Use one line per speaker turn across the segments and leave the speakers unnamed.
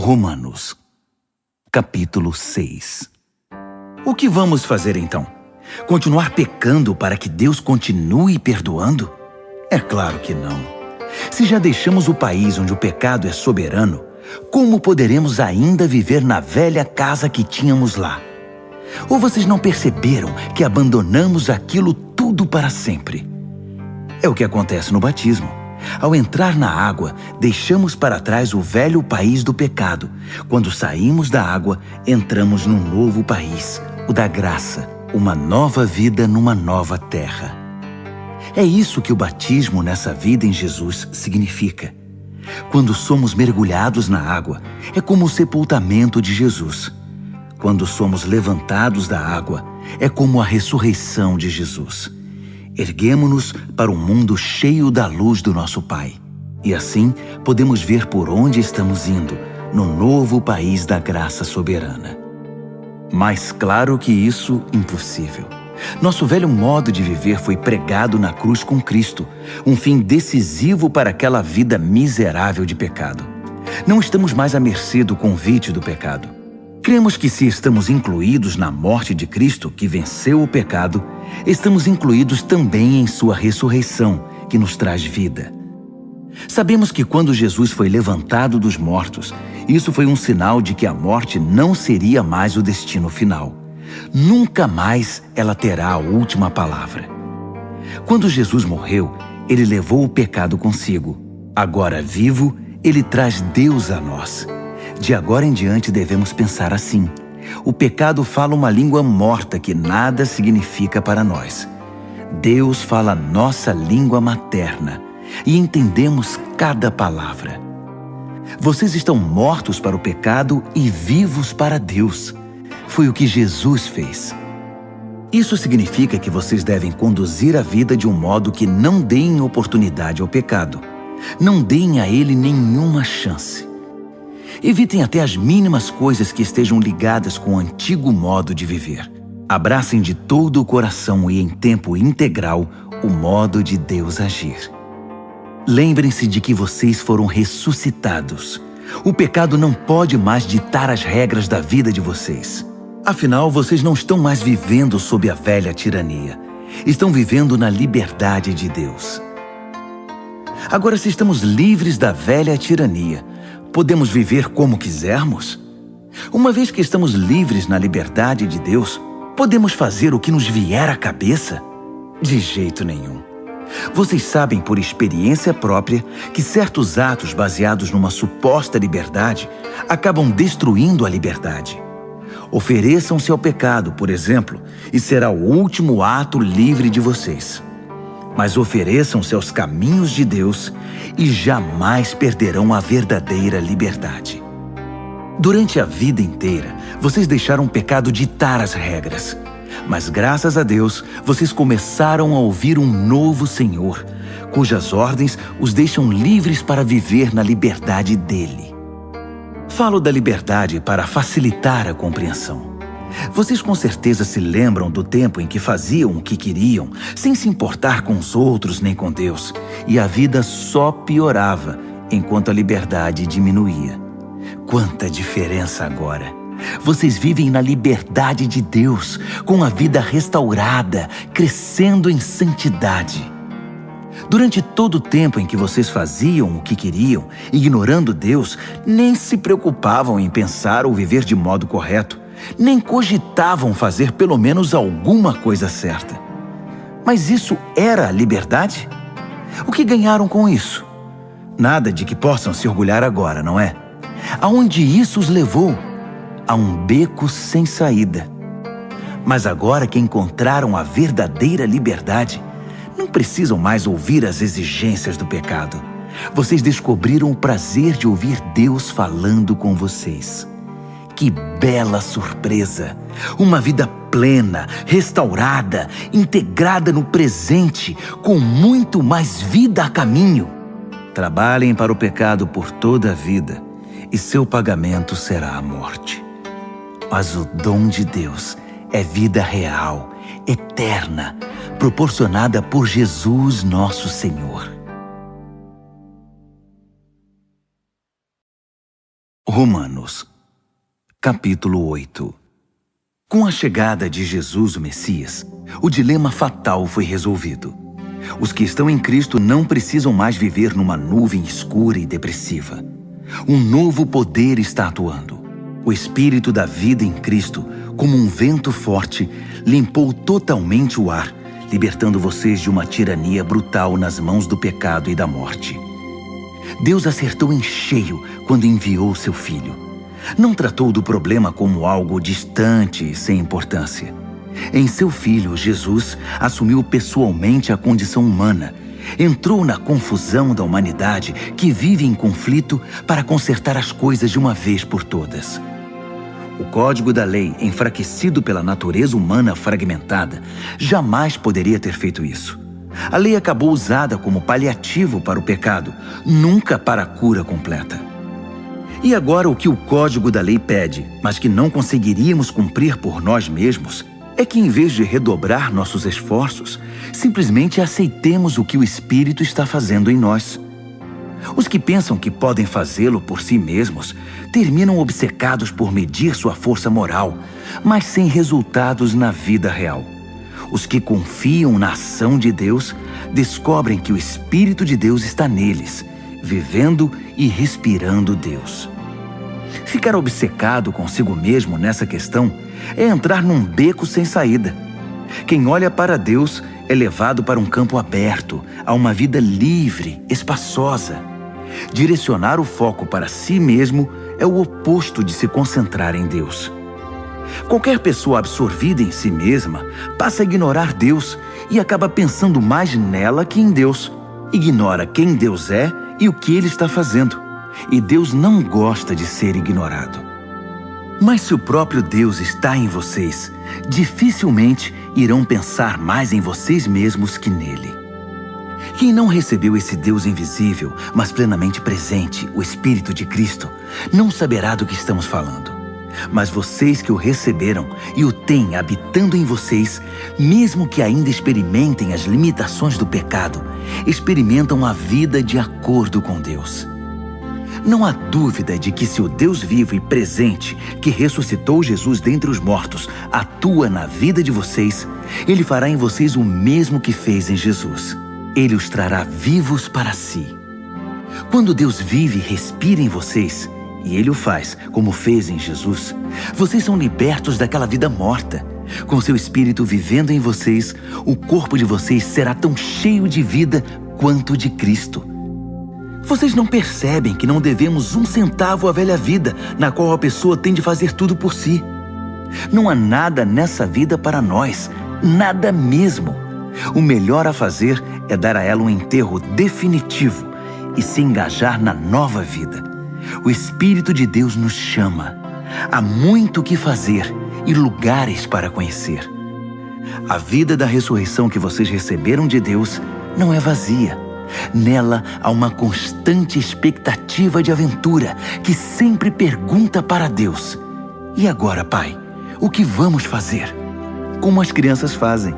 Romanos, capítulo 6. O que vamos fazer então? Continuar pecando para que Deus continue perdoando? É claro que não. Se já deixamos o país onde o pecado é soberano, como poderemos ainda viver na velha casa que tínhamos lá? Ou vocês não perceberam que abandonamos aquilo tudo para sempre? É o que acontece no batismo. Ao entrar na água, deixamos para trás o velho país do pecado. Quando saímos da água, entramos num novo país, o da graça, uma nova vida numa nova terra. É isso que o batismo nessa vida em Jesus significa. Quando somos mergulhados na água, é como o sepultamento de Jesus. Quando somos levantados da água, é como a ressurreição de Jesus. Erguemo-nos para um mundo cheio da luz do nosso Pai. E assim, podemos ver por onde estamos indo, no novo país da graça soberana. Mas claro que isso é impossível. Nosso velho modo de viver foi pregado na cruz com Cristo, um fim decisivo para aquela vida miserável de pecado. Não estamos mais à mercê do convite do pecado. Cremos que se estamos incluídos na morte de Cristo, que venceu o pecado, estamos incluídos também em sua ressurreição, que nos traz vida. Sabemos que quando Jesus foi levantado dos mortos, isso foi um sinal de que a morte não seria mais o destino final. Nunca mais ela terá a última palavra. Quando Jesus morreu, ele levou o pecado consigo. Agora vivo, ele traz Deus a nós. De agora em diante devemos pensar assim: o pecado fala uma língua morta que nada significa para nós. Deus fala a nossa língua materna e entendemos cada palavra. Vocês estão mortos para o pecado e vivos para Deus. Foi o que Jesus fez. Isso significa que vocês devem conduzir a vida de um modo que não deem oportunidade ao pecado. Não deem a ele nenhuma chance. Evitem até as mínimas coisas que estejam ligadas com o antigo modo de viver. Abracem de todo o coração e em tempo integral o modo de Deus agir. Lembrem-se de que vocês foram ressuscitados. O pecado não pode mais ditar as regras da vida de vocês. Afinal, vocês não estão mais vivendo sob a velha tirania. Estão vivendo na liberdade de Deus. Agora, se estamos livres da velha tirania, podemos viver como quisermos? Uma vez que estamos livres na liberdade de Deus, podemos fazer o que nos vier à cabeça? De jeito nenhum. Vocês sabem por experiência própria que certos atos baseados numa suposta liberdade acabam destruindo a liberdade. Ofereçam-se ao pecado, por exemplo, e será o último ato livre de vocês. Mas ofereçam-se aos caminhos de Deus e jamais perderão a verdadeira liberdade. Durante a vida inteira, vocês deixaram o pecado ditar as regras. Mas graças a Deus, vocês começaram a ouvir um novo Senhor, cujas ordens os deixam livres para viver na liberdade dele. Falo da liberdade para facilitar a compreensão. Vocês com certeza se lembram do tempo em que faziam o que queriam, sem se importar com os outros nem com Deus, e a vida só piorava enquanto a liberdade diminuía. Quanta diferença agora! Vocês vivem na liberdade de Deus, com a vida restaurada, crescendo em santidade. Durante todo o tempo em que vocês faziam o que queriam, ignorando Deus, nem se preocupavam em pensar ou viver de modo correto, nem cogitavam fazer pelo menos alguma coisa certa. Mas isso era a liberdade? O que ganharam com isso? Nada de que possam se orgulhar agora, não é? Aonde isso os levou? A um beco sem saída. Mas agora que encontraram a verdadeira liberdade, não precisam mais ouvir as exigências do pecado. Vocês descobriram o prazer de ouvir Deus falando com vocês. Que bela surpresa! Uma vida plena, restaurada, integrada no presente, com muito mais vida a caminho. Trabalhem para o pecado por toda a vida, e seu pagamento será a morte. Mas o dom de Deus é vida real, eterna, proporcionada por Jesus nosso Senhor. Romanos, capítulo 8. Com a chegada de Jesus, o Messias, o dilema fatal foi resolvido. Os que estão em Cristo não precisam mais viver numa nuvem escura e depressiva. Um novo poder está atuando. O Espírito da vida em Cristo, como um vento forte, limpou totalmente o ar, libertando vocês de uma tirania brutal nas mãos do pecado e da morte. Deus acertou em cheio quando enviou seu Filho. Não tratou do problema como algo distante e sem importância. Em seu Filho, Jesus assumiu pessoalmente a condição humana, entrou na confusão da humanidade que vive em conflito para consertar as coisas de uma vez por todas. O código da lei, enfraquecido pela natureza humana fragmentada, jamais poderia ter feito isso. A lei acabou usada como paliativo para o pecado, nunca para a cura completa. E agora o que o código da lei pede, mas que não conseguiríamos cumprir por nós mesmos, é que em vez de redobrar nossos esforços, simplesmente aceitemos o que o Espírito está fazendo em nós. Os que pensam que podem fazê-lo por si mesmos terminam obcecados por medir sua força moral, mas sem resultados na vida real. Os que confiam na ação de Deus descobrem que o Espírito de Deus está neles, vivendo e respirando Deus. Ficar obcecado consigo mesmo nessa questão é entrar num beco sem saída. Quem olha para Deus é levado para um campo aberto, a uma vida livre, espaçosa. Direcionar o foco para si mesmo é o oposto de se concentrar em Deus. Qualquer pessoa absorvida em si mesma passa a ignorar Deus e acaba pensando mais nela que em Deus. Ignora quem Deus é e o que Ele está fazendo. E Deus não gosta de ser ignorado. Mas se o próprio Deus está em vocês, dificilmente irão pensar mais em vocês mesmos que nele. Quem não recebeu esse Deus invisível, mas plenamente presente, o Espírito de Cristo, não saberá do que estamos falando. Mas vocês que o receberam e o têm habitando em vocês, mesmo que ainda experimentem as limitações do pecado, experimentam a vida de acordo com Deus. Não há dúvida de que se o Deus vivo e presente, que ressuscitou Jesus dentre os mortos, atua na vida de vocês, Ele fará em vocês o mesmo que fez em Jesus. Ele os trará vivos para si. Quando Deus vive e respira em vocês, e Ele o faz, como fez em Jesus, vocês são libertos daquela vida morta. Com seu Espírito vivendo em vocês, o corpo de vocês será tão cheio de vida quanto de Cristo. Vocês não percebem que não devemos um centavo à velha vida, na qual a pessoa tem de fazer tudo por si. Não há nada nessa vida para nós, nada mesmo. O melhor a fazer é dar a ela um enterro definitivo e se engajar na nova vida. O Espírito de Deus nos chama. Há muito o que fazer e lugares para conhecer. A vida da ressurreição que vocês receberam de Deus não é vazia. Nela há uma constante expectativa de aventura que sempre pergunta para Deus: e agora, Pai, o que vamos fazer? Como as crianças fazem.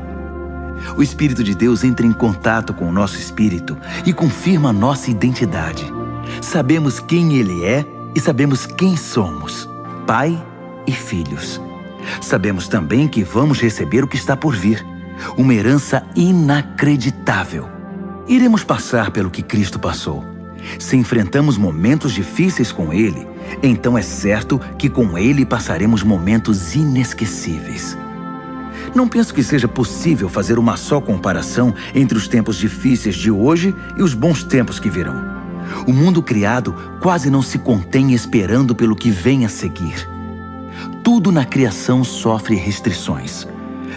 O Espírito de Deus entra em contato com o nosso espírito e confirma a nossa identidade. Sabemos quem Ele é e sabemos quem somos, Pai e filhos. Sabemos também que vamos receber o que está por vir, uma herança inacreditável. Iremos passar pelo que Cristo passou. Se enfrentamos momentos difíceis com Ele, então é certo que com Ele passaremos momentos inesquecíveis. Não penso que seja possível fazer uma só comparação entre os tempos difíceis de hoje e os bons tempos que virão. O mundo criado quase não se contém esperando pelo que vem a seguir. Tudo na criação sofre restrições.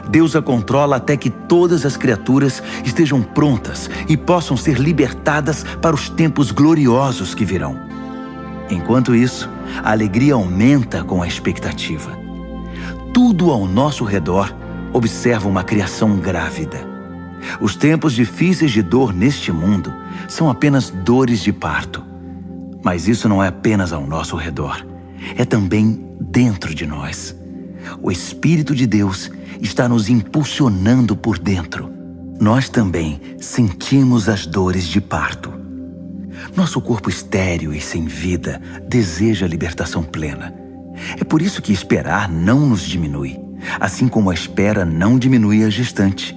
Deus a controla até que todas as criaturas estejam prontas e possam ser libertadas para os tempos gloriosos que virão. Enquanto isso, a alegria aumenta com a expectativa. Tudo ao nosso redor observa uma criação grávida. Os tempos difíceis de dor neste mundo são apenas dores de parto. Mas isso não é apenas ao nosso redor, é também dentro de nós. O Espírito de Deus está nos impulsionando por dentro. Nós também sentimos as dores de parto. Nosso corpo estéril e sem vida deseja a libertação plena. É por isso que esperar não nos diminui, assim como a espera não diminui a gestante.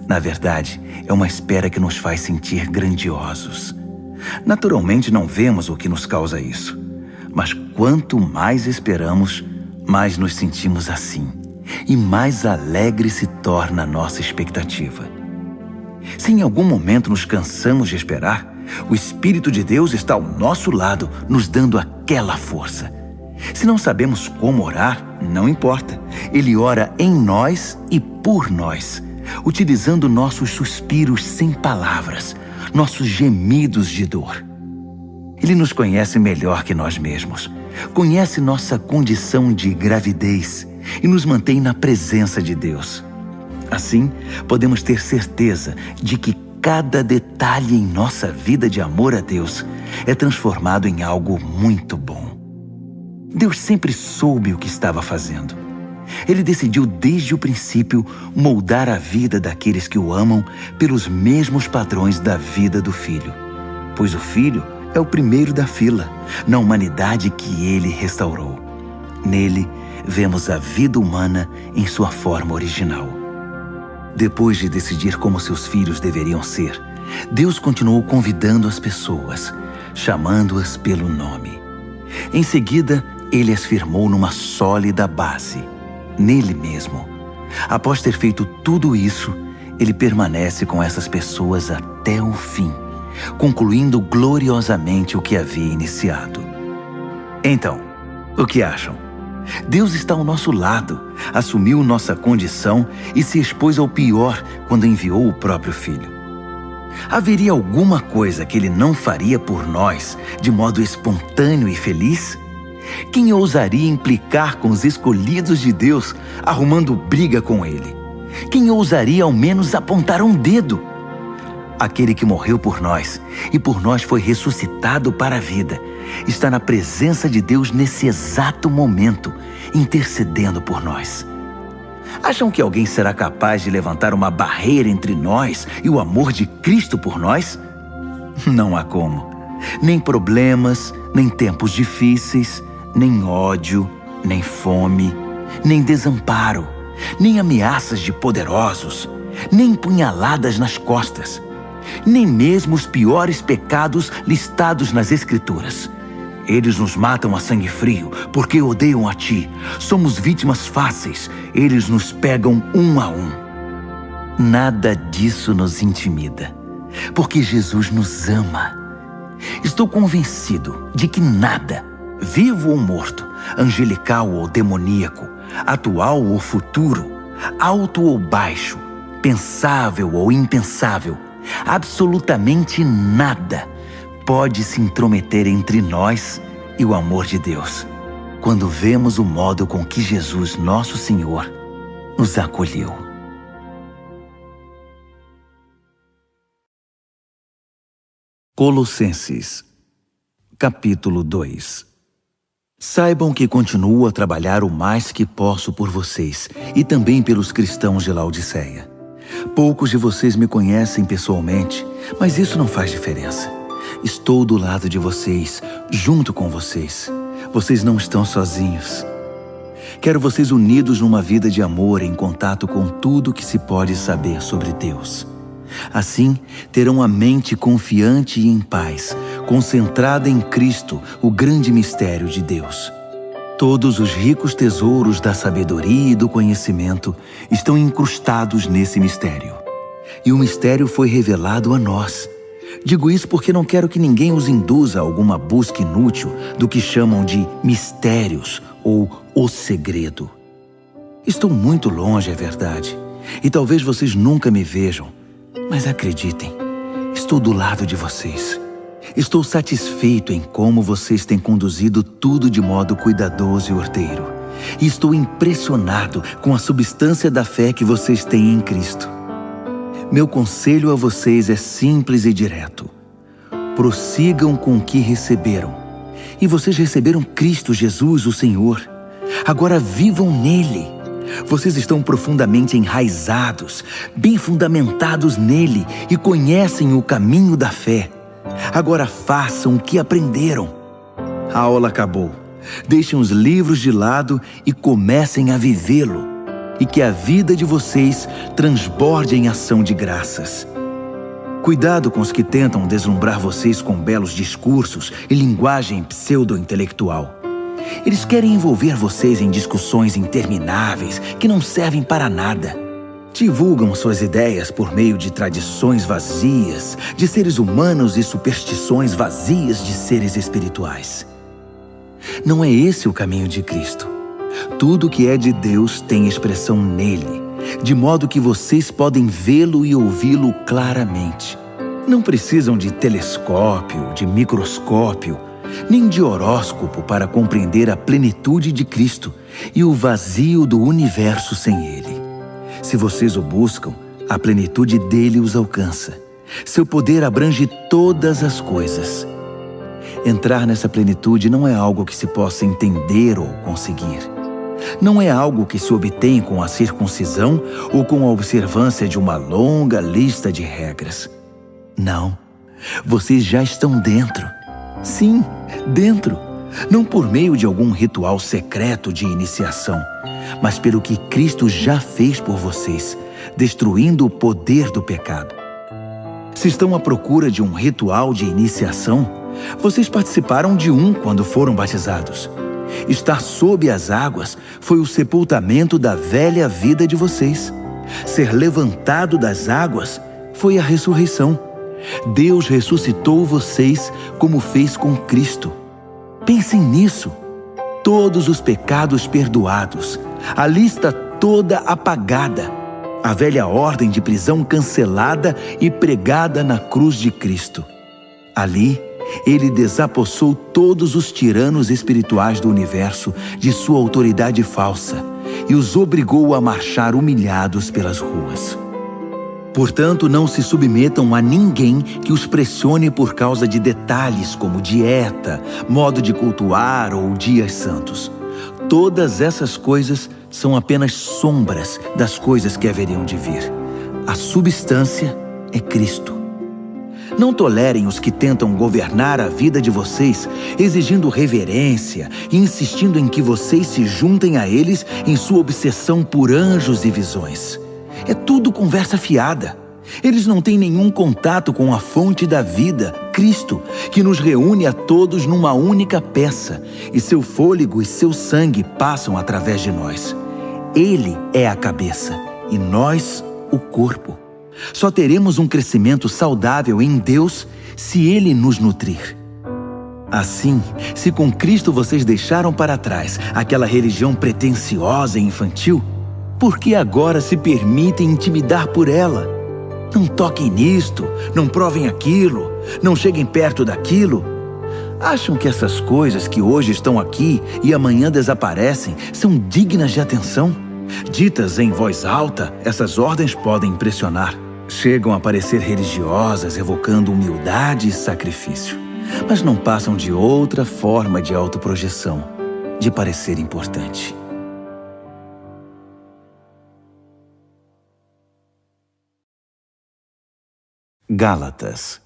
Na verdade, é uma espera que nos faz sentir grandiosos. Naturalmente não vemos o que nos causa isso, mas quanto mais esperamos, mais nos sentimos assim, e mais alegre se torna a nossa expectativa. Se em algum momento nos cansamos de esperar, o Espírito de Deus está ao nosso lado, nos dando aquela força. Se não sabemos como orar, não importa. Ele ora em nós e por nós, utilizando nossos suspiros sem palavras, nossos gemidos de dor. Ele nos conhece melhor que nós mesmos, conhece nossa condição de gravidez e nos mantém na presença de Deus. Assim, podemos ter certeza de que cada detalhe em nossa vida de amor a Deus é transformado em algo muito bom. Deus sempre soube o que estava fazendo. Ele decidiu desde o princípio moldar a vida daqueles que o amam pelos mesmos padrões da vida do Filho, pois o Filho é o primeiro da fila na humanidade que ele restaurou. Nele, vemos a vida humana em sua forma original. Depois de decidir como seus filhos deveriam ser, Deus continuou convidando as pessoas, chamando-as pelo nome. Em seguida, ele as firmou numa sólida base, nele mesmo. Após ter feito tudo isso, ele permanece com essas pessoas até o fim, concluindo gloriosamente o que havia iniciado. Então, o que acham? Deus está ao nosso lado, assumiu nossa condição e se expôs ao pior quando enviou o próprio Filho. Haveria alguma coisa que ele não faria por nós de modo espontâneo e feliz? Quem ousaria implicar com os escolhidos de Deus, arrumando briga com ele? Quem ousaria ao menos apontar um dedo? Aquele que morreu por nós e por nós foi ressuscitado para a vida, está na presença de Deus nesse exato momento, intercedendo por nós. Acham que alguém será capaz de levantar uma barreira entre nós e o amor de Cristo por nós? Não há como. Nem problemas, nem tempos difíceis, nem ódio, nem fome, nem desamparo, nem ameaças de poderosos, nem punhaladas nas costas, nem mesmo os piores pecados listados nas Escrituras. Eles nos matam a sangue frio, porque odeiam a ti. Somos vítimas fáceis, eles nos pegam um a um. Nada disso nos intimida, porque Jesus nos ama. Estou convencido de que nada, vivo ou morto, angelical ou demoníaco, atual ou futuro, alto ou baixo, pensável ou impensável, absolutamente nada pode se intrometer entre nós e o amor de Deus, quando vemos o modo com que Jesus, nosso Senhor, nos acolheu. Colossenses, capítulo 2. Saibam que continuo a trabalhar o mais que posso por vocês e também pelos cristãos de Laodiceia. Poucos de vocês me conhecem pessoalmente, mas isso não faz diferença. Estou do lado de vocês, junto com vocês. Vocês não estão sozinhos. Quero vocês unidos numa vida de amor em contato com tudo que se pode saber sobre Deus. Assim, terão a mente confiante e em paz, concentrada em Cristo, o grande mistério de Deus. Todos os ricos tesouros da sabedoria e do conhecimento estão incrustados nesse mistério. E o mistério foi revelado a nós. Digo isso porque não quero que ninguém os induza a alguma busca inútil do que chamam de mistérios ou o segredo. Estou muito longe, é verdade, e talvez vocês nunca me vejam, mas acreditem, estou do lado de vocês. Estou satisfeito em como vocês têm conduzido tudo de modo cuidadoso e ordeiro. E estou impressionado com a substância da fé que vocês têm em Cristo. Meu conselho a vocês é simples e direto. Prossigam com o que receberam. E vocês receberam Cristo Jesus, o Senhor. Agora vivam nele. Vocês estão profundamente enraizados, bem fundamentados nele e conhecem o caminho da fé. Agora façam o que aprenderam. A aula acabou. Deixem os livros de lado e comecem a vivê-lo. E que a vida de vocês transborde em ação de graças. Cuidado com os que tentam deslumbrar vocês com belos discursos e linguagem pseudo-intelectual. Eles querem envolver vocês em discussões intermináveis que não servem para nada. Divulgam suas ideias por meio de tradições vazias, de seres humanos e superstições vazias de seres espirituais. Não é esse o caminho de Cristo. Tudo que é de Deus tem expressão nele, de modo que vocês podem vê-lo e ouvi-lo claramente. Não precisam de telescópio, de microscópio, nem de horóscopo para compreender a plenitude de Cristo e o vazio do universo sem ele. Se vocês o buscam, a plenitude dele os alcança. Seu poder abrange todas as coisas. Entrar nessa plenitude não é algo que se possa entender ou conseguir. Não é algo que se obtém com a circuncisão ou com a observância de uma longa lista de regras. Não, vocês já estão dentro. Sim, dentro. Não por meio de algum ritual secreto de iniciação, mas pelo que Cristo já fez por vocês, destruindo o poder do pecado. Se estão à procura de um ritual de iniciação, vocês participaram de um quando foram batizados. Estar sob as águas foi o sepultamento da velha vida de vocês. Ser levantado das águas foi a ressurreição. Deus ressuscitou vocês como fez com Cristo. Pensem nisso. Todos os pecados perdoados, a lista toda apagada, a velha ordem de prisão cancelada e pregada na cruz de Cristo. Ali, ele desapossou todos os tiranos espirituais do universo de sua autoridade falsa e os obrigou a marchar humilhados pelas ruas. Portanto, não se submetam a ninguém que os pressione por causa de detalhes como dieta, modo de cultuar ou dias santos. Todas essas coisas são apenas sombras das coisas que haveriam de vir. A substância é Cristo. Não tolerem os que tentam governar a vida de vocês, exigindo reverência e insistindo em que vocês se juntem a eles em sua obsessão por anjos e visões. É tudo conversa fiada. Eles não têm nenhum contato com a fonte da vida, Cristo, que nos reúne a todos numa única peça, e seu fôlego e seu sangue passam através de nós. Ele é a cabeça e nós o corpo. Só teremos um crescimento saudável em Deus se Ele nos nutrir. Assim, se com Cristo vocês deixaram para trás aquela religião pretensiosa e infantil, por que agora se permitem intimidar por ela? Não toquem nisto, não provem aquilo, não cheguem perto daquilo. Acham que essas coisas que hoje estão aqui e amanhã desaparecem são dignas de atenção? Ditas em voz alta, essas ordens podem impressionar. Chegam a parecer religiosas, evocando humildade e sacrifício, mas não passam de outra forma de autoprojeção, de parecer importante. Gálatas,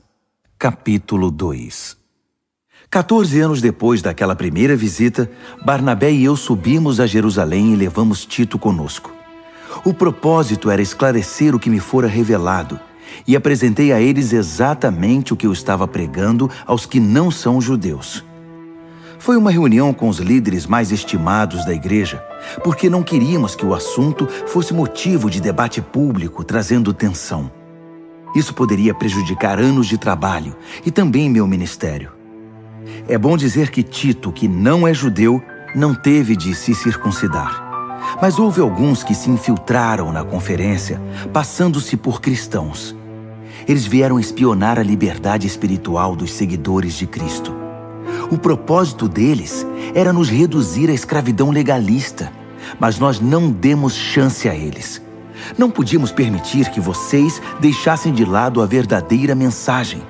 capítulo 2. 14 anos depois daquela primeira visita, Barnabé e eu subimos a Jerusalém e levamos Tito conosco. O propósito era esclarecer o que me fora revelado, e apresentei a eles exatamente o que eu estava pregando aos que não são judeus. Foi uma reunião com os líderes mais estimados da igreja, porque não queríamos que o assunto fosse motivo de debate público, trazendo tensão. Isso poderia prejudicar anos de trabalho e também meu ministério. É bom dizer que Tito, que não é judeu, não teve de se circuncidar. Mas houve alguns que se infiltraram na conferência, passando-se por cristãos. Eles vieram espionar a liberdade espiritual dos seguidores de Cristo. O propósito deles era nos reduzir à escravidão legalista, mas nós não demos chance a eles. Não podíamos permitir que vocês deixassem de lado a verdadeira mensagem.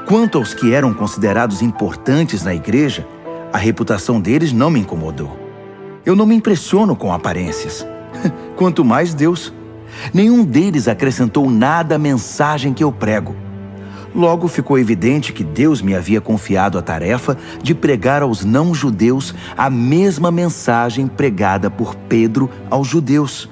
Quanto aos que eram considerados importantes na igreja, a reputação deles não me incomodou. Eu não me impressiono com aparências. Quanto mais Deus. Nenhum deles acrescentou nada à mensagem que eu prego. Logo ficou evidente que Deus me havia confiado a tarefa de pregar aos não-judeus a mesma mensagem pregada por Pedro aos judeus.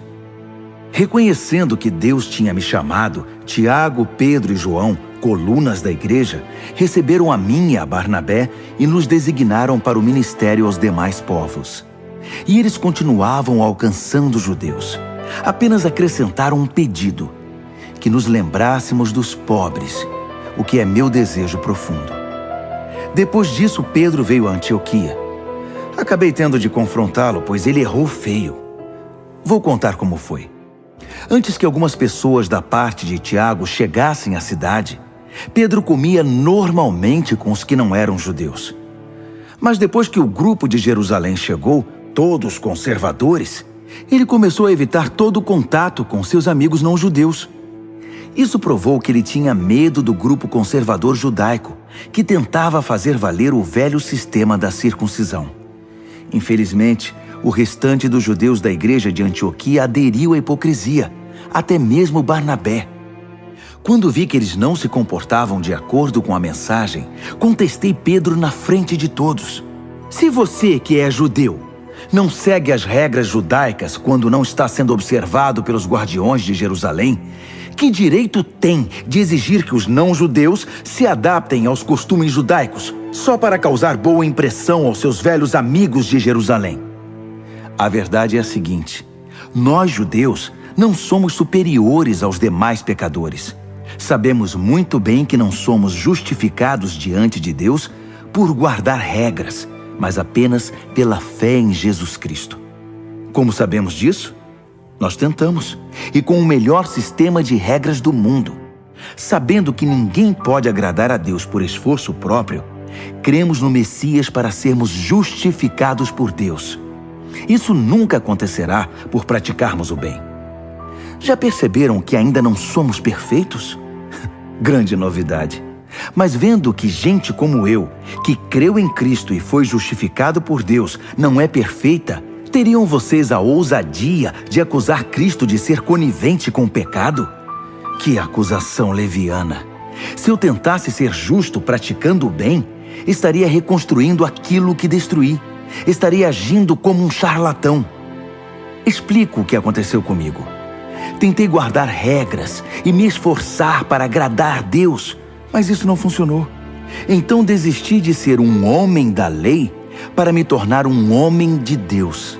Reconhecendo que Deus tinha me chamado, Tiago, Pedro e João, colunas da igreja, receberam a mim e a Barnabé e nos designaram para o ministério aos demais povos. E eles continuavam alcançando os judeus. Apenas acrescentaram um pedido: que nos lembrássemos dos pobres, o que é meu desejo profundo. Depois disso, Pedro veio a Antioquia. Acabei tendo de confrontá-lo, pois ele errou feio. Vou contar como foi. Antes que algumas pessoas da parte de Tiago chegassem à cidade, Pedro comia normalmente com os que não eram judeus. Mas depois que o grupo de Jerusalém chegou, todos conservadores, ele começou a evitar todo contato com seus amigos não-judeus. Isso provou que ele tinha medo do grupo conservador judaico, que tentava fazer valer o velho sistema da circuncisão. Infelizmente, o restante dos judeus da igreja de Antioquia aderiu à hipocrisia, até mesmo Barnabé. Quando vi que eles não se comportavam de acordo com a mensagem, contestei Pedro na frente de todos. Se você, que é judeu, não segue as regras judaicas quando não está sendo observado pelos guardiões de Jerusalém, que direito tem de exigir que os não-judeus se adaptem aos costumes judaicos só para causar boa impressão aos seus velhos amigos de Jerusalém? A verdade é a seguinte: nós, judeus, não somos superiores aos demais pecadores. Sabemos muito bem que não somos justificados diante de Deus por guardar regras, mas apenas pela fé em Jesus Cristo. Como sabemos disso? Nós tentamos, e com o melhor sistema de regras do mundo. Sabendo que ninguém pode agradar a Deus por esforço próprio, cremos no Messias para sermos justificados por Deus. Isso nunca acontecerá por praticarmos o bem. Já perceberam que ainda não somos perfeitos? Grande novidade. Mas vendo que gente como eu, que creu em Cristo e foi justificado por Deus, não é perfeita, teriam vocês a ousadia de acusar Cristo de ser conivente com o pecado? Que acusação leviana! Se eu tentasse ser justo praticando o bem, estaria reconstruindo aquilo que destruí. Estaria agindo como um charlatão. Explico o que aconteceu comigo. Tentei guardar regras e me esforçar para agradar a Deus, mas isso não funcionou. Então desisti de ser um homem da lei para me tornar um homem de Deus.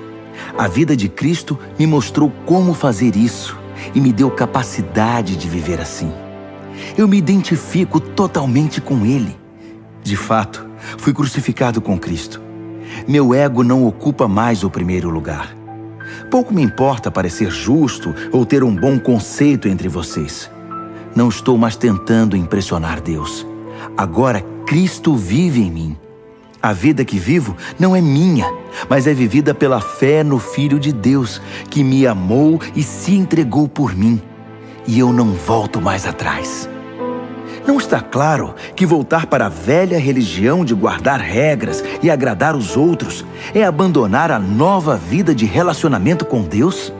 A vida de Cristo me mostrou como fazer isso e me deu capacidade de viver assim. Eu me identifico totalmente com Ele. De fato, fui crucificado com Cristo. Meu ego não ocupa mais o primeiro lugar. Pouco me importa parecer justo ou ter um bom conceito entre vocês. Não estou mais tentando impressionar Deus. Agora Cristo vive em mim. A vida que vivo não é minha, mas é vivida pela fé no Filho de Deus, que me amou e se entregou por mim. E eu não volto mais atrás. Não está claro que voltar para a velha religião de guardar regras e agradar os outros é abandonar a nova vida de relacionamento com Deus?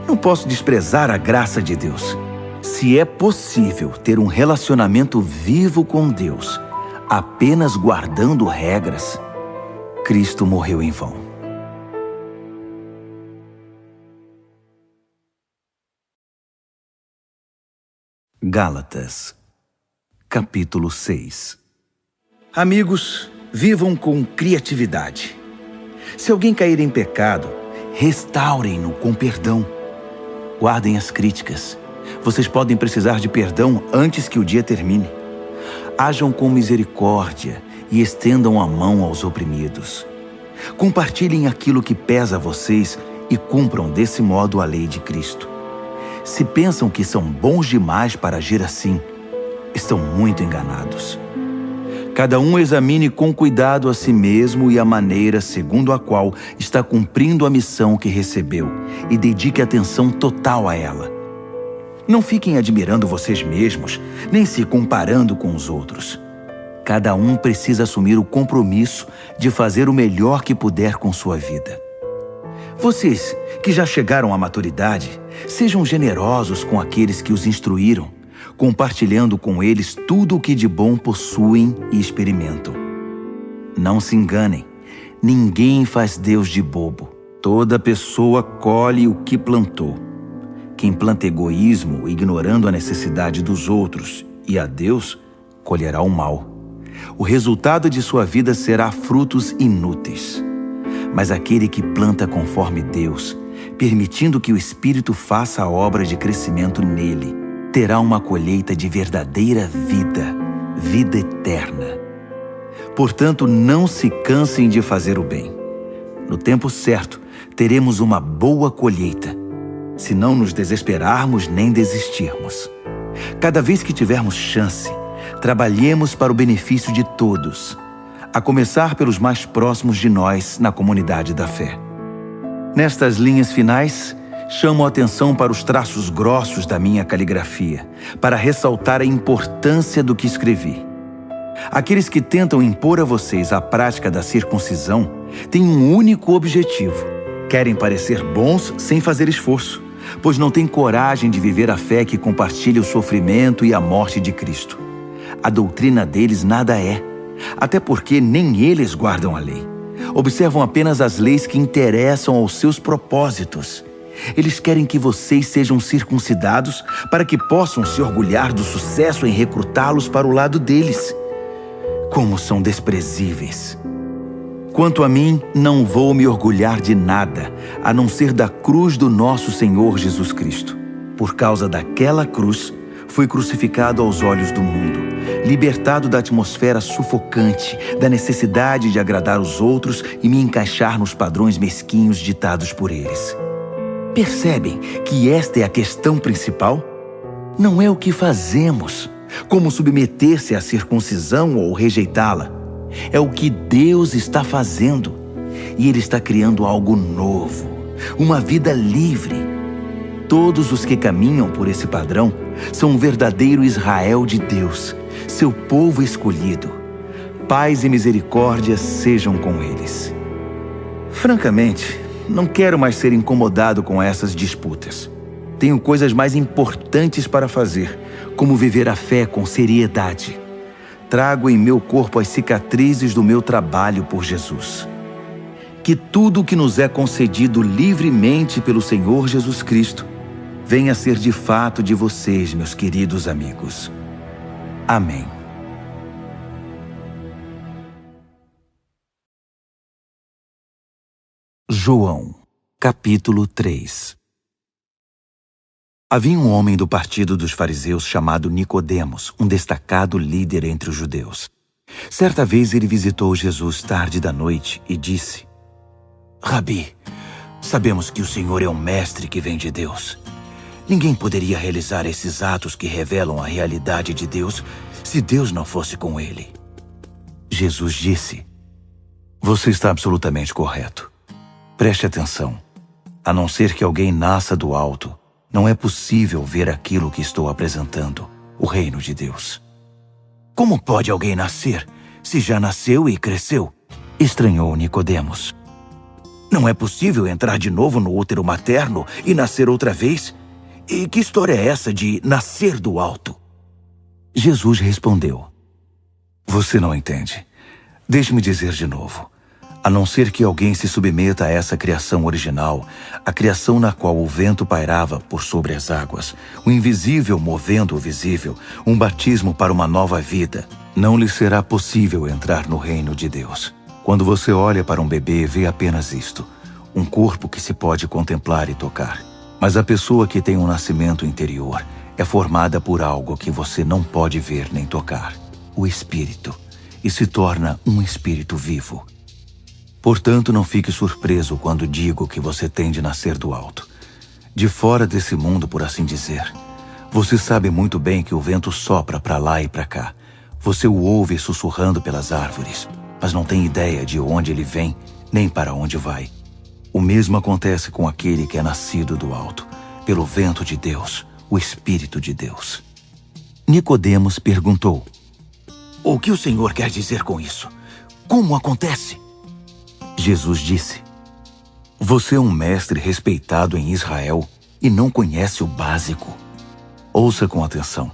Não posso desprezar a graça de Deus. Se é possível ter um relacionamento vivo com Deus apenas guardando regras, Cristo morreu em vão. Gálatas, capítulo 6. Amigos, vivam com criatividade. Se alguém cair em pecado, restaurem-no com perdão. Guardem as críticas. Vocês podem precisar de perdão antes que o dia termine. Ajam com misericórdia e estendam a mão aos oprimidos. Compartilhem aquilo que pesa a vocês e cumpram desse modo a lei de Cristo. Se pensam que são bons demais para agir assim, estão muito enganados. Cada um examine com cuidado a si mesmo e a maneira segundo a qual está cumprindo a missão que recebeu e dedique atenção total a ela. Não fiquem admirando vocês mesmos, nem se comparando com os outros. Cada um precisa assumir o compromisso de fazer o melhor que puder com sua vida. Vocês, que já chegaram à maturidade, sejam generosos com aqueles que os instruíram, compartilhando com eles tudo o que de bom possuem e experimentam. Não se enganem, ninguém faz Deus de bobo. Toda pessoa colhe o que plantou. Quem planta egoísmo, ignorando a necessidade dos outros e a Deus, colherá o mal. O resultado de sua vida será frutos inúteis. Mas aquele que planta conforme Deus, permitindo que o Espírito faça a obra de crescimento nele, terá uma colheita de verdadeira vida, vida eterna. Portanto, não se cansem de fazer o bem. No tempo certo, teremos uma boa colheita, se não nos desesperarmos nem desistirmos. Cada vez que tivermos chance, trabalhemos para o benefício de todos, a começar pelos mais próximos de nós na comunidade da fé. Nestas linhas finais, chamo a atenção para os traços grossos da minha caligrafia, para ressaltar a importância do que escrevi. Aqueles que tentam impor a vocês a prática da circuncisão têm um único objetivo: querem parecer bons sem fazer esforço, pois não têm coragem de viver a fé que compartilha o sofrimento e a morte de Cristo. A doutrina deles nada é, até porque nem eles guardam a lei. Observam apenas as leis que interessam aos seus propósitos. Eles querem que vocês sejam circuncidados para que possam se orgulhar do sucesso em recrutá-los para o lado deles. Como são desprezíveis! Quanto a mim, não vou me orgulhar de nada, a não ser da cruz do nosso Senhor Jesus Cristo. Por causa daquela cruz, fui crucificado aos olhos do mundo, libertado da atmosfera sufocante, da necessidade de agradar os outros e me encaixar nos padrões mesquinhos ditados por eles. Percebem que esta é a questão principal? Não é o que fazemos, como submeter-se à circuncisão ou rejeitá-la. É o que Deus está fazendo. E Ele está criando algo novo, uma vida livre. Todos os que caminham por esse padrão são um verdadeiro Israel de Deus, seu povo escolhido. Paz e misericórdia sejam com eles. Francamente, não quero mais ser incomodado com essas disputas. Tenho coisas mais importantes para fazer, como viver a fé com seriedade. Trago em meu corpo as cicatrizes do meu trabalho por Jesus. Que tudo o que nos é concedido livremente pelo Senhor Jesus Cristo venha a ser de fato de vocês, meus queridos amigos. Amém. João, capítulo 3. Havia um homem do partido dos fariseus chamado Nicodemos, um destacado líder entre os judeus. Certa vez ele visitou Jesus tarde da noite e disse: Rabi, sabemos que o Senhor é um mestre que vem de Deus. Ninguém poderia realizar esses atos que revelam a realidade de Deus se Deus não fosse com ele. Jesus disse: Você está absolutamente correto. Preste atenção. A não ser que alguém nasça do alto, não é possível ver aquilo que estou apresentando, o reino de Deus. Como pode alguém nascer se já nasceu e cresceu? Estranhou Nicodemos. Não é possível entrar de novo no útero materno e nascer outra vez? E que história é essa de nascer do alto? Jesus respondeu: Você não entende. Deixe-me dizer de novo. A não ser que alguém se submeta a essa criação original, a criação na qual o vento pairava por sobre as águas, o invisível movendo o visível, um batismo para uma nova vida, não lhe será possível entrar no reino de Deus. Quando você olha para um bebê, vê apenas isto, um corpo que se pode contemplar e tocar. Mas a pessoa que tem um nascimento interior é formada por algo que você não pode ver nem tocar, o Espírito, e se torna um espírito vivo. Portanto, não fique surpreso quando digo que você tem de nascer do alto. De fora desse mundo, por assim dizer. Você sabe muito bem que o vento sopra para lá e para cá. Você o ouve sussurrando pelas árvores, mas não tem ideia de onde ele vem, nem para onde vai. O mesmo acontece com aquele que é nascido do alto, pelo vento de Deus, o Espírito de Deus. Nicodemos perguntou: O que o Senhor quer dizer com isso? Como acontece? Jesus disse: Você é um mestre respeitado em Israel e não conhece o básico. Ouça com atenção.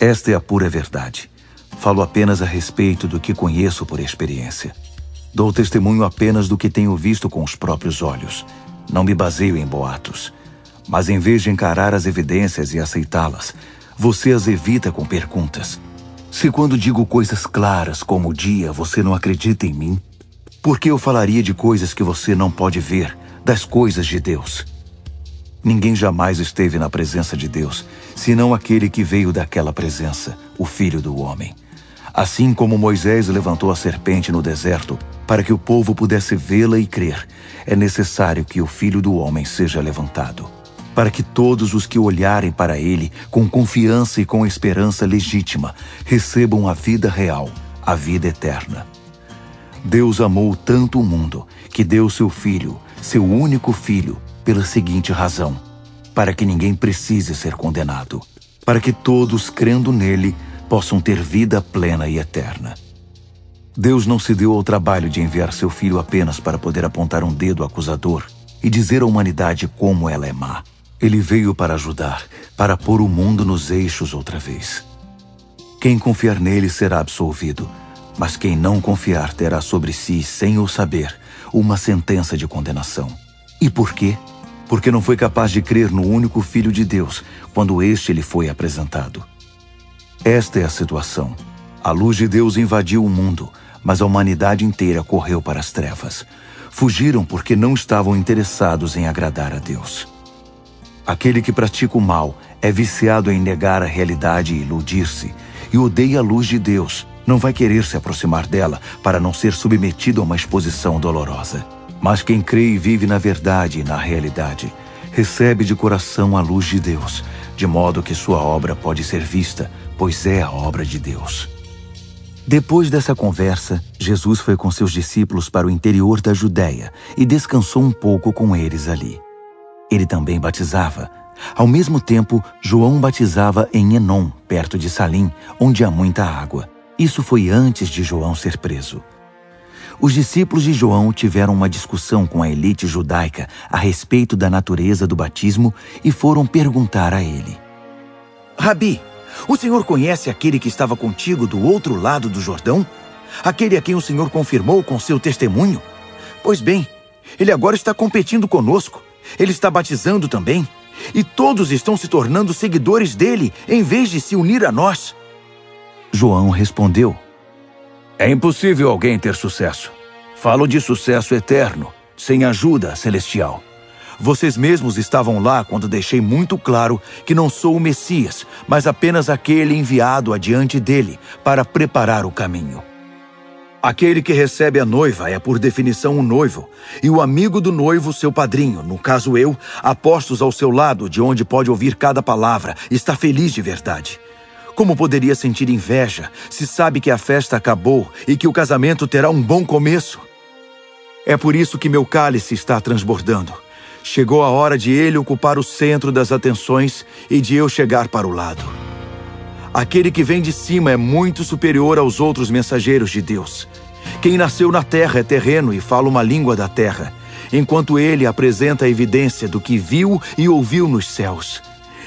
Esta é a pura verdade. Falo apenas a respeito do que conheço por experiência. Dou testemunho apenas do que tenho visto com os próprios olhos. Não me baseio em boatos. Mas em vez de encarar as evidências e aceitá-las, você as evita com perguntas. Se quando digo coisas claras como o dia, você não acredita em mim, por que eu falaria de coisas que você não pode ver, das coisas de Deus? Ninguém jamais esteve na presença de Deus, senão aquele que veio daquela presença, o Filho do Homem. Assim como Moisés levantou a serpente no deserto para que o povo pudesse vê-la e crer, é necessário que o Filho do Homem seja levantado, para que todos os que olharem para ele com confiança e com esperança legítima recebam a vida real, a vida eterna. Deus amou tanto o mundo que deu seu Filho, seu único Filho, pela seguinte razão: para que ninguém precise ser condenado, para que todos, crendo nele, possam ter vida plena e eterna. Deus não se deu ao trabalho de enviar seu Filho apenas para poder apontar um dedo acusador e dizer à humanidade como ela é má. Ele veio para ajudar, para pôr o mundo nos eixos outra vez. Quem confiar nele será absolvido, mas quem não confiar terá sobre si, sem o saber, uma sentença de condenação. E por quê? Porque não foi capaz de crer no único Filho de Deus quando este lhe foi apresentado. Esta é a situação. A luz de Deus invadiu o mundo, mas a humanidade inteira correu para as trevas. Fugiram porque não estavam interessados em agradar a Deus. Aquele que pratica o mal é viciado em negar a realidade e iludir-se, e odeia a luz de Deus. Não vai querer se aproximar dela para não ser submetido a uma exposição dolorosa. Mas quem crê e vive na verdade e na realidade, recebe de coração a luz de Deus, de modo que sua obra pode ser vista, pois é a obra de Deus. Depois dessa conversa, Jesus foi com seus discípulos para o interior da Judéia e descansou um pouco com eles ali. Ele também batizava. Ao mesmo tempo, João batizava em Enom, perto de Salim, onde há muita água. Isso foi antes de João ser preso. Os discípulos de João tiveram uma discussão com a elite judaica a respeito da natureza do batismo e foram perguntar a ele: Rabi, o senhor conhece aquele que estava contigo do outro lado do Jordão? Aquele a quem o senhor confirmou com seu testemunho? Pois bem, ele agora está competindo conosco. Ele está batizando também. E todos estão se tornando seguidores dele, em vez de se unir a nós. João respondeu: É impossível alguém ter sucesso. Falo de sucesso eterno, sem ajuda celestial. Vocês mesmos estavam lá quando deixei muito claro que não sou o Messias, mas apenas aquele enviado adiante dele para preparar o caminho. Aquele que recebe a noiva é, por definição, um noivo, e o amigo do noivo, seu padrinho, no caso eu, apostos ao seu lado, de onde pode ouvir cada palavra, está feliz de verdade. Como poderia sentir inveja se sabe que a festa acabou e que o casamento terá um bom começo? É por isso que meu cálice está transbordando. Chegou a hora de ele ocupar o centro das atenções e de eu chegar para o lado. Aquele que vem de cima é muito superior aos outros mensageiros de Deus. Quem nasceu na terra é terreno e fala uma língua da terra, enquanto ele apresenta a evidência do que viu e ouviu nos céus.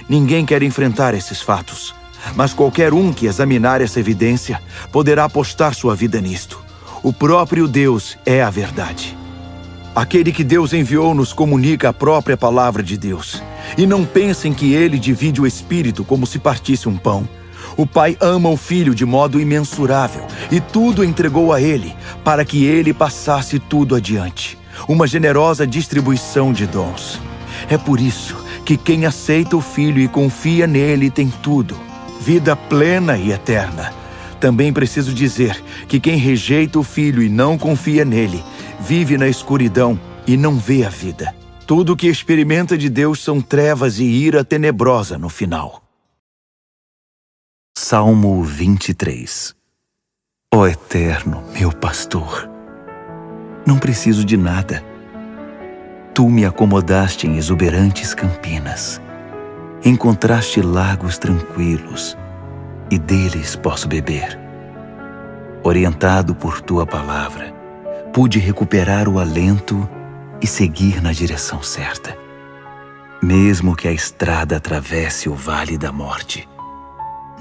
Ninguém quer enfrentar esses fatos, mas qualquer um que examinar essa evidência poderá apostar sua vida nisto. O próprio Deus é a verdade. Aquele que Deus enviou nos comunica a própria palavra de Deus. E não pensem que ele divide o Espírito como se partisse um pão. O Pai ama o Filho de modo imensurável e tudo entregou a ele, para que ele passasse tudo adiante. Uma generosa distribuição de dons. É por isso que quem aceita o Filho e confia nele tem tudo. Vida plena e eterna. Também preciso dizer que quem rejeita o Filho e não confia nele, vive na escuridão e não vê a vida. Tudo o que experimenta de Deus são trevas e ira tenebrosa no final. Salmo 23. Ó Eterno, meu pastor, não preciso de nada. Tu me acomodaste em exuberantes campinas. Encontraste lagos tranquilos, e deles posso beber. Orientado por tua palavra, pude recuperar o alento e seguir na direção certa. Mesmo que a estrada atravesse o vale da morte,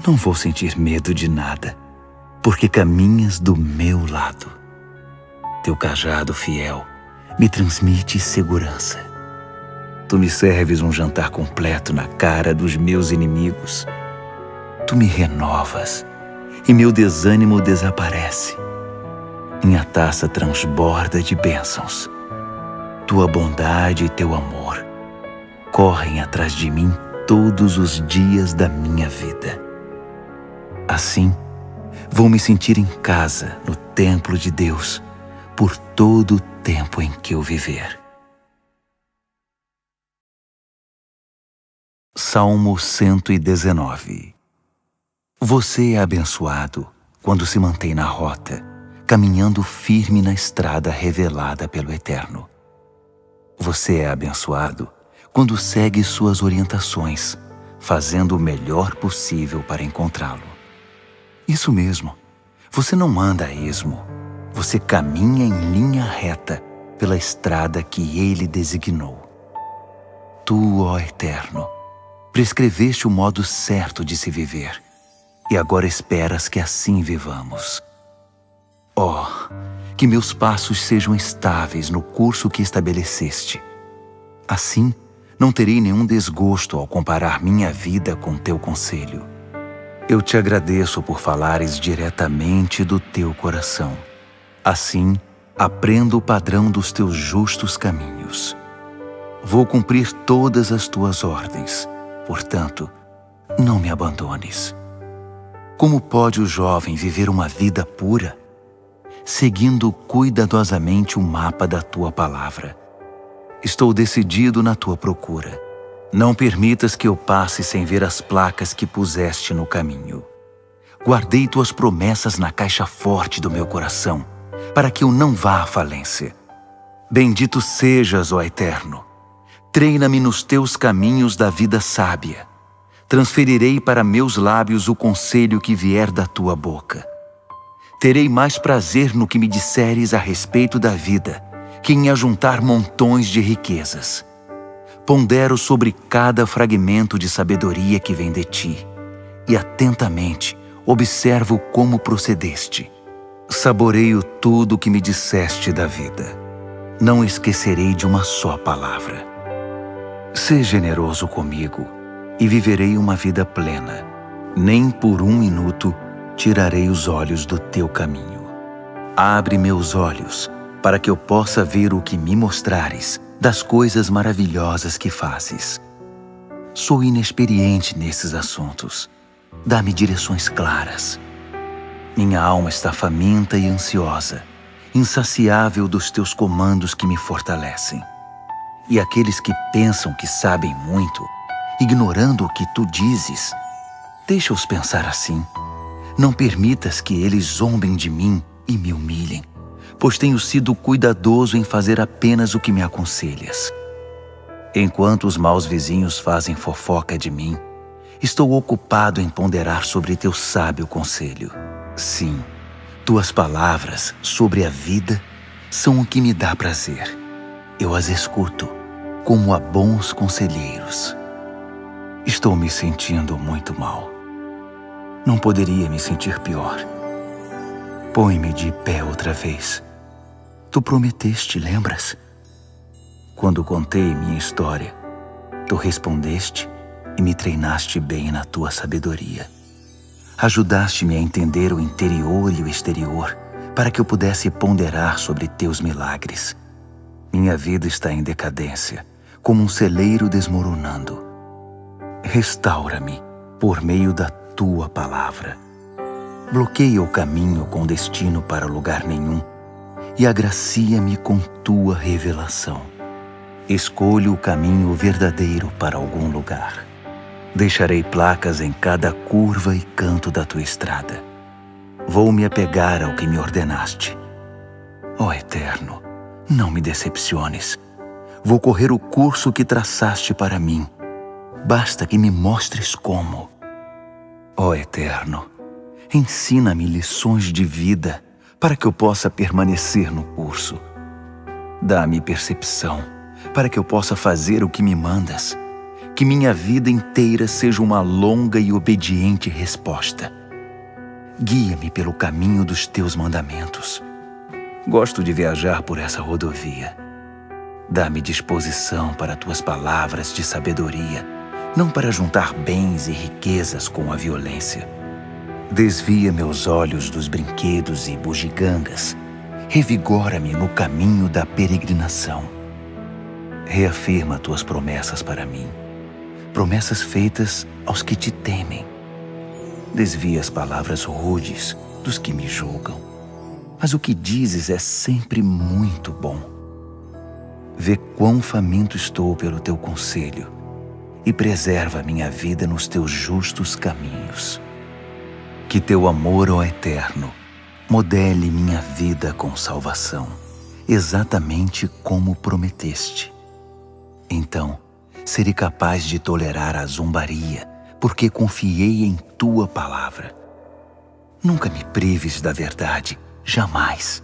Não vou sentir medo de nada, porque caminhas do meu lado. Teu cajado fiel me transmite segurança. Tu me serves um jantar completo na cara dos meus inimigos. Tu me renovas e meu desânimo desaparece. Minha taça transborda de bênçãos. Tua bondade e teu amor correm atrás de mim todos os dias da minha vida. Assim, vou me sentir em casa no templo de Deus por todo o tempo em que eu viver. Salmo 119. Você é abençoado quando se mantém na rota, caminhando firme na estrada revelada pelo Eterno. Você é abençoado quando segue suas orientações, fazendo o melhor possível para encontrá-lo. Isso mesmo, você não anda a esmo, você caminha em linha reta pela estrada que Ele designou. Tu, ó Eterno, prescreveste o modo certo de se viver, e agora esperas que assim vivamos. Oh, que meus passos sejam estáveis no curso que estabeleceste. Assim, não terei nenhum desgosto ao comparar minha vida com teu conselho. Eu te agradeço por falares diretamente do teu coração. Assim, aprendo o padrão dos teus justos caminhos. Vou cumprir todas as tuas ordens, portanto, não me abandones. Como pode o jovem viver uma vida pura? Seguindo cuidadosamente o mapa da tua palavra. Estou decidido na tua procura. Não permitas que eu passe sem ver as placas que puseste no caminho. Guardei tuas promessas na caixa forte do meu coração, para que eu não vá à falência. Bendito sejas, ó Eterno. Treina-me nos teus caminhos da vida sábia. Transferirei para meus lábios o conselho que vier da tua boca. Terei mais prazer no que me disseres a respeito da vida, que em ajuntar montões de riquezas. Pondero sobre cada fragmento de sabedoria que vem de ti, e atentamente observo como procedeste. Saboreio tudo o que me disseste da vida. Não esquecerei de uma só palavra. Sê generoso comigo, e viverei uma vida plena. Nem por um minuto tirarei os olhos do teu caminho. Abre meus olhos, para que eu possa ver o que me mostrares das coisas maravilhosas que fazes. Sou inexperiente nesses assuntos. Dá-me direções claras. Minha alma está faminta e ansiosa, insaciável dos teus comandos que me fortalecem. E aqueles que pensam que sabem muito, ignorando o que tu dizes, deixa-os pensar assim. Não permitas que eles zombem de mim e me humilhem, pois tenho sido cuidadoso em fazer apenas o que me aconselhas. Enquanto os maus vizinhos fazem fofoca de mim, estou ocupado em ponderar sobre teu sábio conselho. Sim, tuas palavras sobre a vida são o que me dá prazer. Eu as escuto como a bons conselheiros. Estou me sentindo muito mal. Não poderia me sentir pior. Põe-me de pé outra vez. Tu prometeste, lembras? Quando contei minha história, tu respondeste e me treinaste bem na tua sabedoria. Ajudaste-me a entender o interior e o exterior, para que eu pudesse ponderar sobre teus milagres. Minha vida está em decadência, como um celeiro desmoronando. Restaura-me por meio da tua palavra. Bloqueia o caminho com destino para lugar nenhum e agracia-me com tua revelação. Escolho o caminho verdadeiro para algum lugar. Deixarei placas em cada curva e canto da tua estrada. Vou me apegar ao que me ordenaste. Ó Eterno, não me decepciones. Vou correr o curso que traçaste para mim. Basta que me mostres como. Ó Eterno, ensina-me lições de vida para que eu possa permanecer no curso. Dá-me percepção para que eu possa fazer o que me mandas. Que minha vida inteira seja uma longa e obediente resposta. Guia-me pelo caminho dos teus mandamentos. Gosto de viajar por essa rodovia. Dá-me disposição para tuas palavras de sabedoria, não para juntar bens e riquezas com a violência. Desvia meus olhos dos brinquedos e bugigangas. Revigora-me no caminho da peregrinação. Reafirma tuas promessas para mim, promessas feitas aos que te temem. Desvia as palavras rudes dos que me julgam, mas o que dizes é sempre muito bom. Vê quão faminto estou pelo teu conselho e preserva minha vida nos teus justos caminhos. Que teu amor, ó Eterno, modele minha vida com salvação, exatamente como prometeste. Então, serei capaz de tolerar a zombaria, porque confiei em tua palavra. Nunca me prives da verdade, jamais.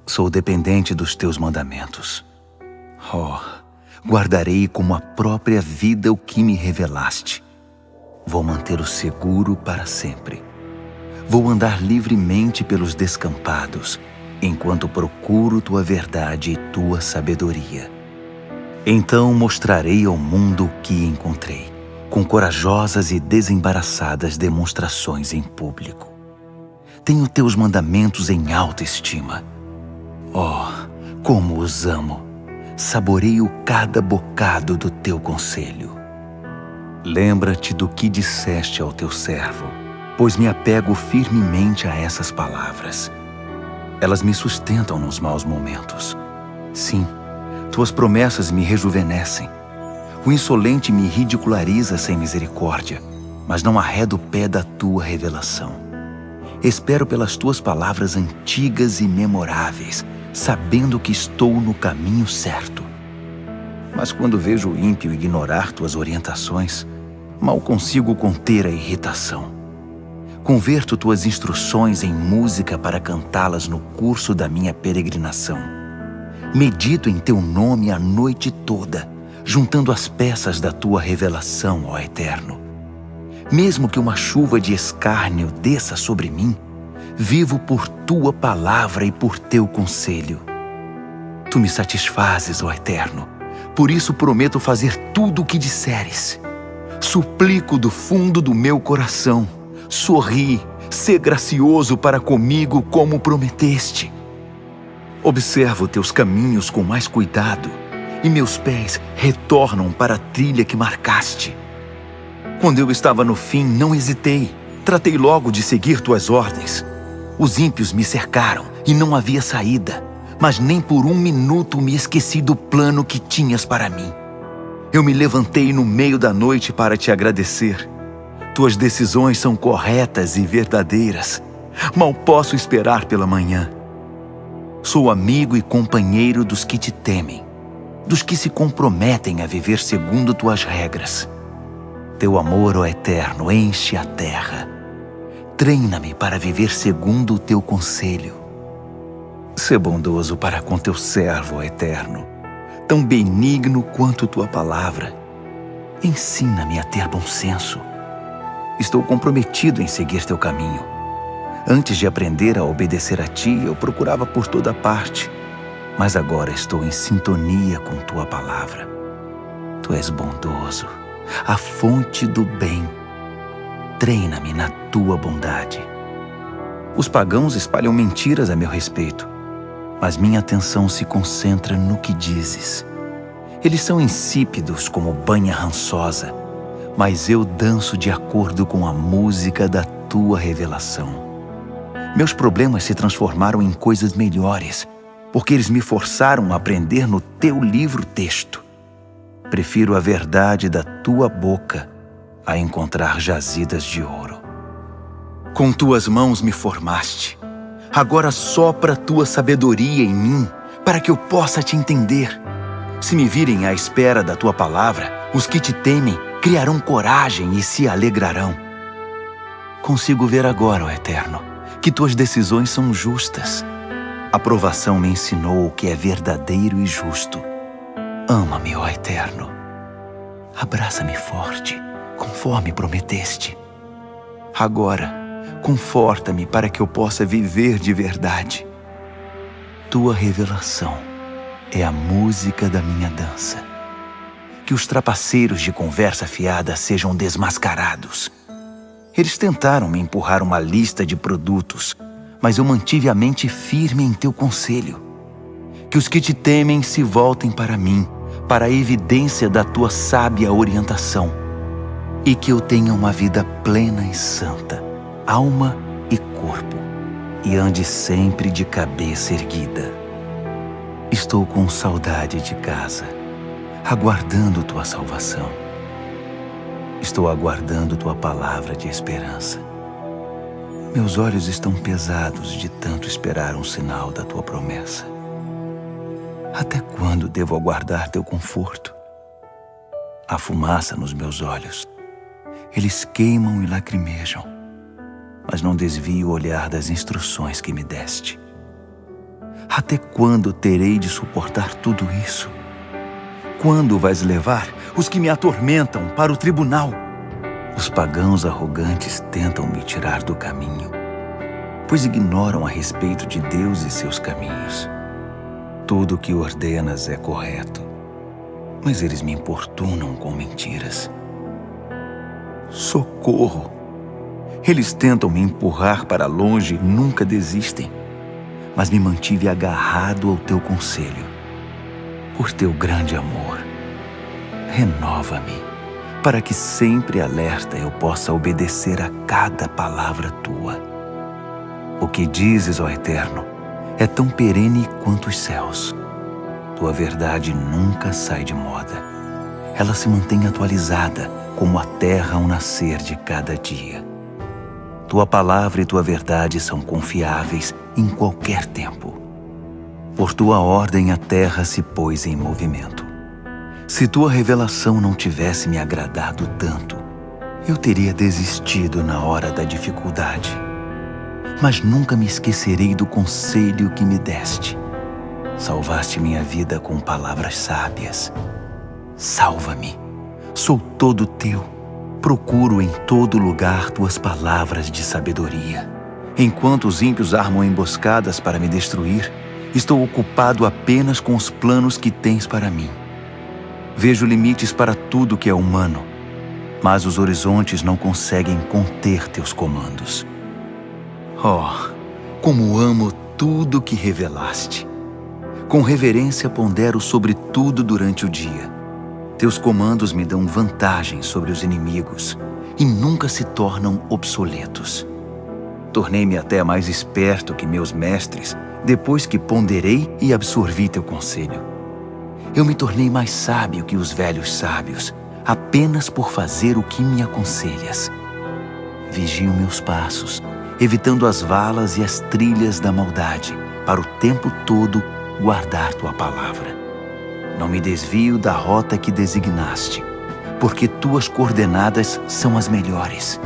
Sou dependente dos teus mandamentos. Oh, guardarei como a própria vida o que me revelaste. Vou mantê-lo seguro para sempre. Vou andar livremente pelos descampados, enquanto procuro tua verdade e tua sabedoria. Então mostrarei ao mundo o que encontrei, com corajosas e desembaraçadas demonstrações em público. Tenho teus mandamentos em alta estima. Oh, como os amo! Saboreio cada bocado do teu conselho. Lembra-te do que disseste ao teu servo, pois me apego firmemente a essas palavras. Elas me sustentam nos maus momentos. Sim, tuas promessas me rejuvenescem. O insolente me ridiculariza sem misericórdia, mas não arreda o pé da tua revelação. Espero pelas tuas palavras antigas e memoráveis, sabendo que estou no caminho certo. Mas quando vejo o ímpio ignorar tuas orientações, mal consigo conter a irritação. Converto tuas instruções em música para cantá-las no curso da minha peregrinação. Medito em teu nome a noite toda, juntando as peças da tua revelação, ó Eterno. Mesmo que uma chuva de escárnio desça sobre mim, vivo por tua palavra e por teu conselho. Tu me satisfazes, ó Eterno, por isso prometo fazer tudo o que disseres. Suplico do fundo do meu coração, sorri, sê gracioso para comigo como prometeste. Observo teus caminhos com mais cuidado, e meus pés retornam para a trilha que marcaste. Quando eu estava no fim, não hesitei, tratei logo de seguir tuas ordens. Os ímpios me cercaram e não havia saída, mas nem por um minuto me esqueci do plano que tinhas para mim. Eu me levantei no meio da noite para te agradecer. Tuas decisões são corretas e verdadeiras. Mal posso esperar pela manhã. Sou amigo e companheiro dos que te temem, dos que se comprometem a viver segundo tuas regras. Teu amor, ó Eterno, enche a terra. Treina-me para viver segundo o teu conselho. Sê bondoso para com teu servo, ó Eterno, tão benigno quanto tua palavra. Ensina-me a ter bom senso. Estou comprometido em seguir teu caminho. Antes de aprender a obedecer a ti, eu procurava por toda parte, mas agora estou em sintonia com tua palavra. Tu és bondoso, a fonte do bem. Treina-me na tua bondade. Os pagãos espalham mentiras a meu respeito, mas minha atenção se concentra no que dizes. Eles são insípidos como banha rançosa, mas eu danço de acordo com a música da tua revelação. Meus problemas se transformaram em coisas melhores, porque eles me forçaram a aprender no teu livro-texto. Prefiro a verdade da tua boca a encontrar jazidas de ouro. Com tuas mãos me formaste. Agora sopra tua sabedoria em mim, para que eu possa te entender. Se me virem à espera da tua palavra, os que te temem criarão coragem e se alegrarão. Consigo ver agora, ó Eterno, que tuas decisões são justas. A provação me ensinou o que é verdadeiro e justo. Ama-me, ó Eterno. abraça-me forte, conforme prometeste. Agora, conforta-me para que eu possa viver de verdade. Tua revelação é a música da minha dança. Que os trapaceiros de conversa fiada sejam desmascarados. Eles tentaram me empurrar uma lista de produtos, mas eu mantive a mente firme em teu conselho. Que os que te temem se voltem para mim, para a evidência da tua sábia orientação. E que eu tenha uma vida plena e santa, alma e corpo, e ande sempre de cabeça erguida. Estou com saudade de casa, aguardando tua salvação. Estou aguardando tua palavra de esperança. Meus olhos estão pesados de tanto esperar um sinal da tua promessa. Até quando devo aguardar teu conforto? Há fumaça nos meus olhos. Eles queimam e lacrimejam, mas não desvio o olhar das instruções que me deste. Até quando terei de suportar tudo isso? Quando vais levar os que me atormentam para o tribunal? Os pagãos arrogantes tentam me tirar do caminho, pois ignoram a respeito de Deus e seus caminhos. Tudo o que ordenas é correto, mas eles me importunam com mentiras. Socorro! Eles tentam me empurrar para longe e nunca desistem, mas me mantive agarrado ao teu conselho. Por teu grande amor, renova-me, para que sempre alerta eu possa obedecer a cada palavra tua. O que dizes, ó Eterno, é tão perene quanto os céus. Tua verdade nunca sai de moda. Ela se mantém atualizada como a terra ao nascer de cada dia. Tua palavra e tua verdade são confiáveis em qualquer tempo. Por tua ordem a terra se pôs em movimento. Se tua revelação não tivesse me agradado tanto, eu teria desistido na hora da dificuldade. Mas nunca me esquecerei do conselho que me deste. Salvaste minha vida com palavras sábias. Salva-me, sou todo teu. Procuro em todo lugar tuas palavras de sabedoria. Enquanto os ímpios armam emboscadas para me destruir, estou ocupado apenas com os planos que tens para mim. Vejo limites para tudo que é humano, mas os horizontes não conseguem conter teus comandos. Oh, como amo tudo que revelaste! Com reverência pondero sobre tudo durante o dia. Teus comandos me dão vantagem sobre os inimigos e nunca se tornam obsoletos. Tornei-me até mais esperto que meus mestres depois que ponderei e absorvi teu conselho. Eu me tornei mais sábio que os velhos sábios, apenas por fazer o que me aconselhas. Vigio meus passos, evitando as valas e as trilhas da maldade, para o tempo todo guardar tua palavra. Não me desvio da rota que designaste, porque tuas coordenadas são as melhores.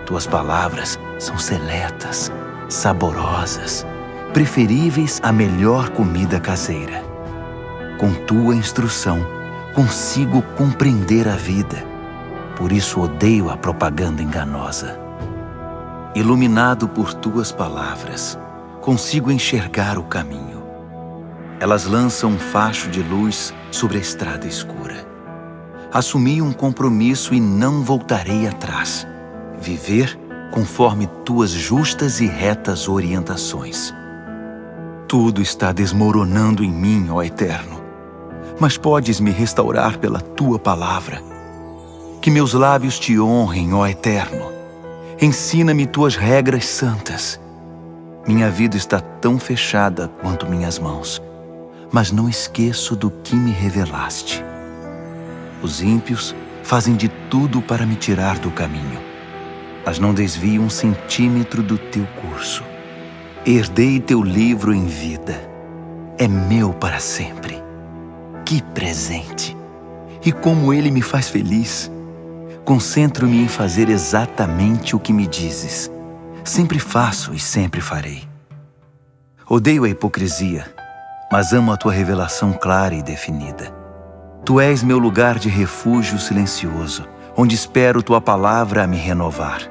Tuas palavras são seletas, saborosas, preferíveis à melhor comida caseira. Com tua instrução, consigo compreender a vida. Por isso odeio a propaganda enganosa. Iluminado por tuas palavras, consigo enxergar o caminho. Elas lançam um facho de luz sobre a estrada escura. Assumi um compromisso e não voltarei atrás. Viver conforme tuas justas e retas orientações. Tudo está desmoronando em mim, ó Eterno, mas podes me restaurar pela tua palavra. Que meus lábios te honrem, ó Eterno. Ensina-me tuas regras santas. Minha vida está tão fechada quanto minhas mãos, mas não esqueço do que me revelaste. Os ímpios fazem de tudo para me tirar do caminho, mas não desvio um centímetro do teu curso. Herdei teu livro em vida. É meu para sempre. Que presente! E como ele me faz feliz. Concentro-me em fazer exatamente o que me dizes. Sempre faço e sempre farei. Odeio a hipocrisia, mas amo a tua revelação clara e definida. Tu és meu lugar de refúgio silencioso, onde espero tua palavra a me renovar.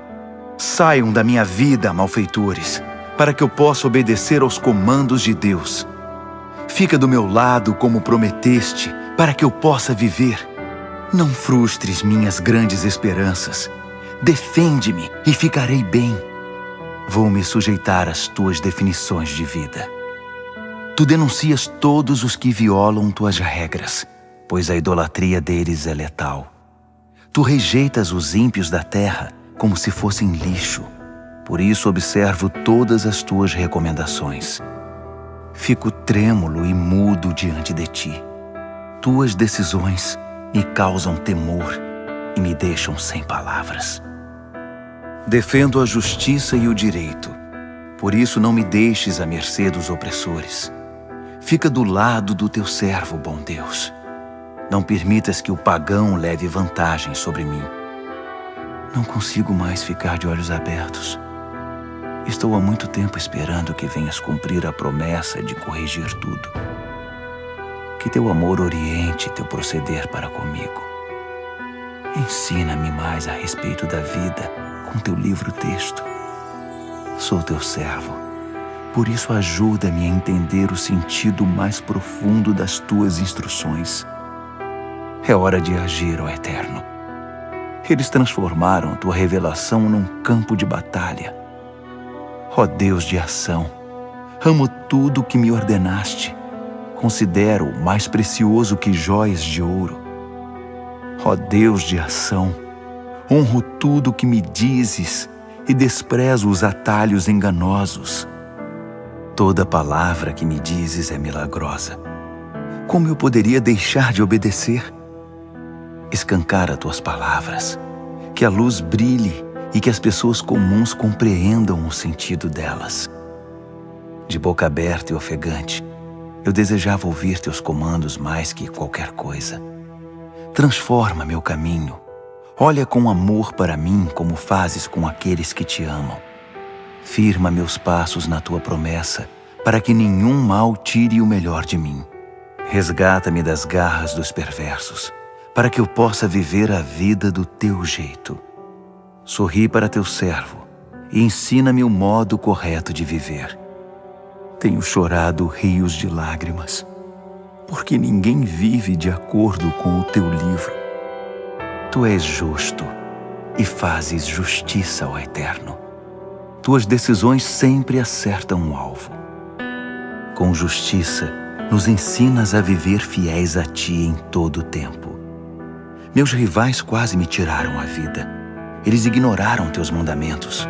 Saiam da minha vida, malfeitores, para que eu possa obedecer aos comandos de Deus. Fica do meu lado como prometeste, para que eu possa viver. Não frustres minhas grandes esperanças. Defende-me e ficarei bem. Vou me sujeitar às tuas definições de vida. Tu denuncias todos os que violam tuas regras, pois a idolatria deles é letal. Tu rejeitas os ímpios da terra como se fossem lixo. Por isso observo todas as tuas recomendações. Fico trêmulo e mudo diante de ti. Tuas decisões me causam temor e me deixam sem palavras. Defendo a justiça e o direito. Por isso não me deixes à mercê dos opressores. Fica do lado do teu servo, bom Deus. Não permitas que o pagão leve vantagem sobre mim. Não consigo mais ficar de olhos abertos. Estou há muito tempo esperando que venhas cumprir a promessa de corrigir tudo. Que teu amor oriente teu proceder para comigo. Ensina-me mais a respeito da vida com teu livro-texto. Sou teu servo, por isso ajuda-me a entender o sentido mais profundo das tuas instruções. É hora de agir, ó Eterno. Eles transformaram tua revelação num campo de batalha. Ó Deus de ação, amo tudo o que me ordenaste. Considero mais precioso que joias de ouro. Ó Deus de ação, honro tudo o que me dizes e desprezo os atalhos enganosos. Toda palavra que me dizes é milagrosa. Como eu poderia deixar de obedecer? Escancara tuas palavras, que a luz brilhe e que as pessoas comuns compreendam o sentido delas. De boca aberta e ofegante, eu desejava ouvir teus comandos mais que qualquer coisa. Transforma meu caminho. Olha com amor para mim como fazes com aqueles que te amam. Firma meus passos na tua promessa, para que nenhum mal tire o melhor de mim. Resgata-me das garras dos perversos, para que eu possa viver a vida do teu jeito. Sorri para teu servo e ensina-me o modo correto de viver. Tenho chorado rios de lágrimas, porque ninguém vive de acordo com o teu livro. Tu és justo e fazes justiça, ó Eterno. Tuas decisões sempre acertam o alvo. Com justiça, nos ensinas a viver fiéis a ti em todo o tempo. Meus rivais quase me tiraram a vida. Eles ignoraram teus mandamentos.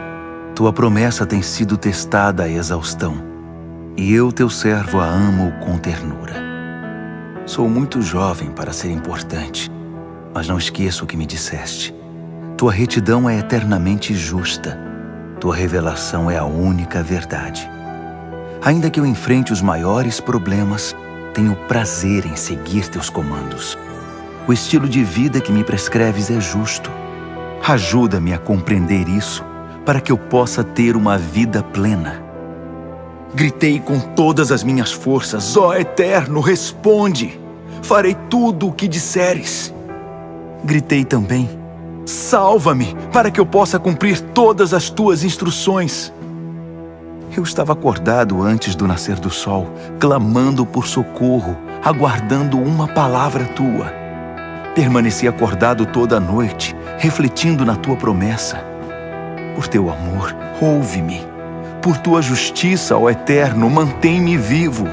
Tua promessa tem sido testada à exaustão, e eu, teu servo, a amo com ternura. Sou muito jovem para ser importante, mas não esqueço o que me disseste. Tua retidão é eternamente justa. Tua revelação é a única verdade. Ainda que eu enfrente os maiores problemas, tenho prazer em seguir teus comandos. O estilo de vida que me prescreves é justo. Ajuda-me a compreender isso, para que eu possa ter uma vida plena. Gritei com todas as minhas forças: ó Eterno, responde! Farei tudo o que disseres. Gritei também: salva-me, para que eu possa cumprir todas as tuas instruções. Eu estava acordado antes do nascer do sol, clamando por socorro, aguardando uma palavra tua. Permaneci acordado toda a noite, refletindo na tua promessa. Por teu amor, ouve-me. Por tua justiça, ó Eterno, mantém-me vivo.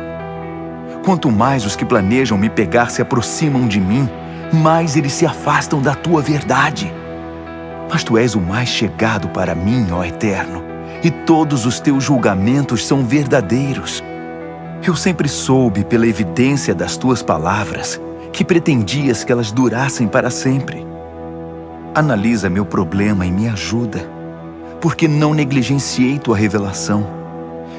Quanto mais os que planejam me pegar se aproximam de mim, mais eles se afastam da tua verdade. Mas tu és o mais chegado para mim, ó Eterno, e todos os teus julgamentos são verdadeiros. Eu sempre soube, pela evidência das tuas palavras, que pretendias que elas durassem para sempre. Analisa meu problema e me ajuda, porque não negligenciei tua revelação.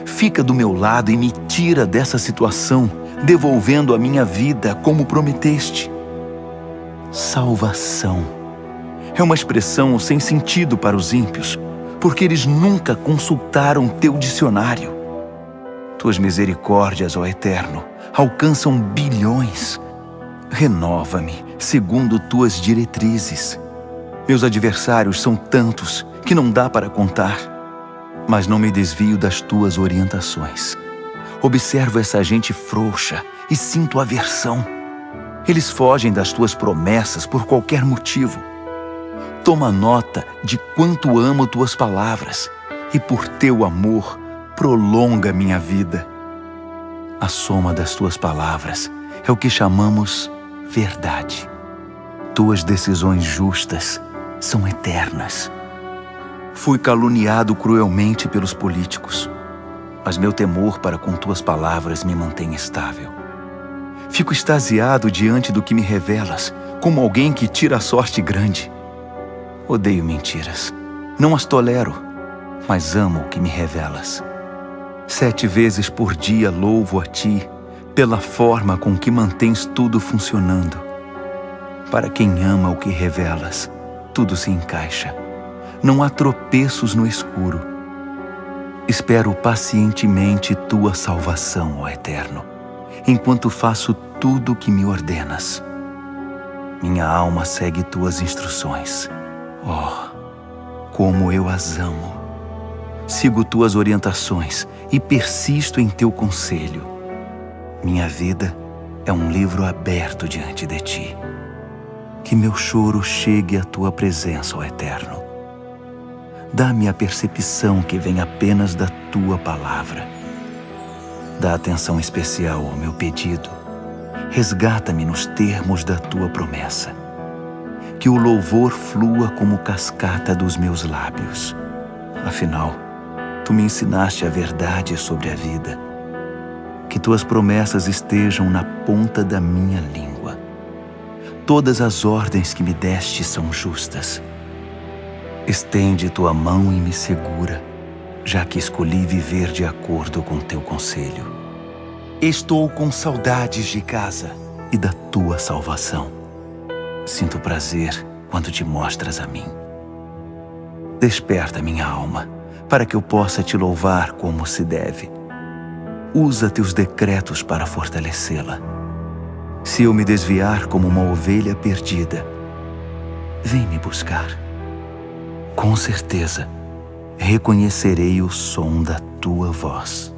Fica do meu lado e me tira dessa situação, devolvendo a minha vida como prometeste. Salvação é uma expressão sem sentido para os ímpios, porque eles nunca consultaram teu dicionário. Tuas misericórdias, ó Eterno, alcançam bilhões. Renova-me segundo tuas diretrizes. Meus adversários são tantos que não dá para contar, mas não me desvio das tuas orientações. Observo essa gente frouxa e sinto aversão. Eles fogem das tuas promessas por qualquer motivo. Toma nota de quanto amo tuas palavras e por teu amor prolonga minha vida. A soma das tuas palavras é o que chamamos verdade. Tuas decisões justas são eternas. Fui caluniado cruelmente pelos políticos, mas meu temor para com tuas palavras me mantém estável. Fico extasiado diante do que me revelas, como alguém que tira a sorte grande. Odeio mentiras, não as tolero, mas amo o que me revelas. 7 vezes por dia louvo a ti, pela forma com que mantens tudo funcionando. Para quem ama o que revelas, tudo se encaixa. Não há tropeços no escuro. Espero pacientemente tua salvação, ó Eterno, enquanto faço tudo o que me ordenas. Minha alma segue tuas instruções. Oh, como eu as amo! Sigo tuas orientações e persisto em teu conselho. Minha vida é um livro aberto diante de ti. Que meu choro chegue à tua presença, ó Eterno. Dá-me a percepção que vem apenas da tua palavra. Dá atenção especial ao meu pedido. Resgata-me nos termos da tua promessa. Que o louvor flua como cascata dos meus lábios. Afinal, tu me ensinaste a verdade sobre a vida. Que tuas promessas estejam na ponta da minha língua. Todas as ordens que me deste são justas. Estende tua mão e me segura, já que escolhi viver de acordo com teu conselho. Estou com saudades de casa e da tua salvação. Sinto prazer quando te mostras a mim. Desperta minha alma, para que eu possa te louvar como se deve. Usa teus decretos para fortalecê-la. Se eu me desviar como uma ovelha perdida, vem me buscar. Com certeza, reconhecerei o som da tua voz.